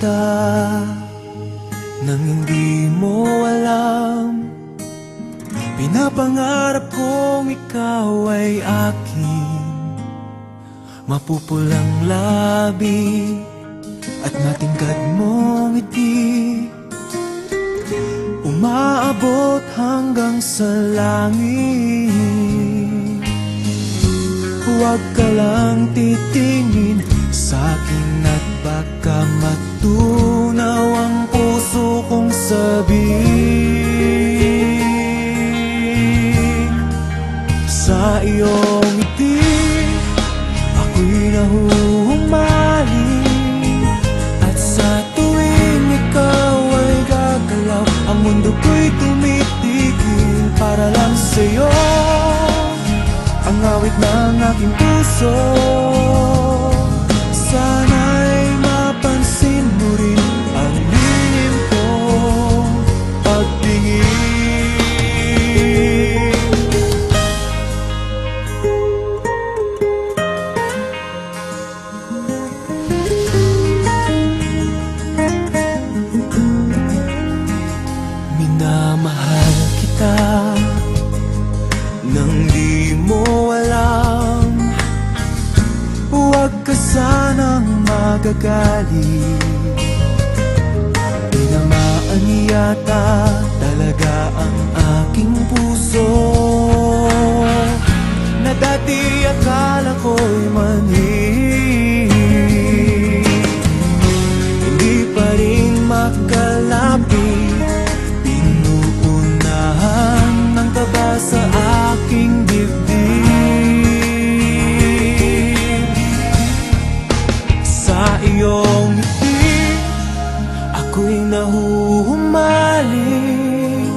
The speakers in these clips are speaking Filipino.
kita nang hindi mo alam. Pinapangarap kong ikaw ay akin, mapupulang labi at matingkad mong ngiti, umaabot hanggang sa langit. Huwag ka lang titingin sa'kin at baka matunaw ang puso kong sabihin. Sa iyong ngiti ako'y nahuhumaling, at sa tuwing ikaw ay gagalaw, ang mundo ko'y tumitigil para lang sa'yo. Ang awit ng aking puso, sana'y mapansin mo rin ang lihim kong pagtingin. Minamahal kita nang di mo alam. Huwag ka sanang magagalit, tinamaan yata talaga ang aking puso, na dati akala ko'y manhid. Hindi pa rin makalapit, pinuunahan ng kaba sa aking dibdib. Sa iyong ngiti ako'y nahuhumaling,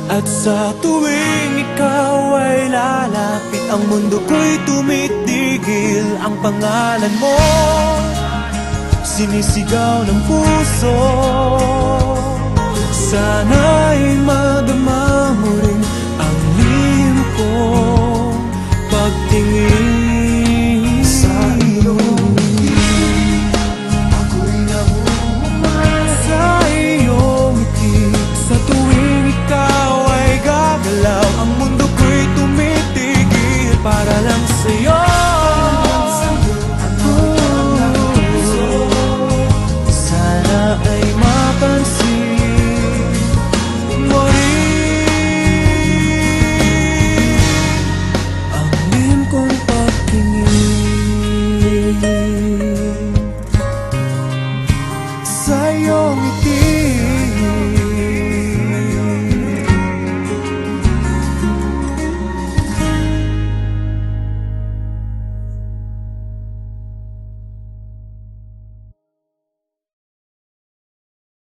at sa tuwing ikaw ay lalapit, ang mundo ko'y tumitigil. Ang pangalan mo sinisigaw ng puso, sana'y madama mo rin ang lihim kong pagtingin. Sa iyong ngiti ako'y nahuhumaling, sa iyong ngiti sa tuwing ikaw ay gagalaw, ang mundo ko'y tumitigil para lang sa'yo. Sana ay mapansin mo rin ang lihim kong pagtingin. Sa iyong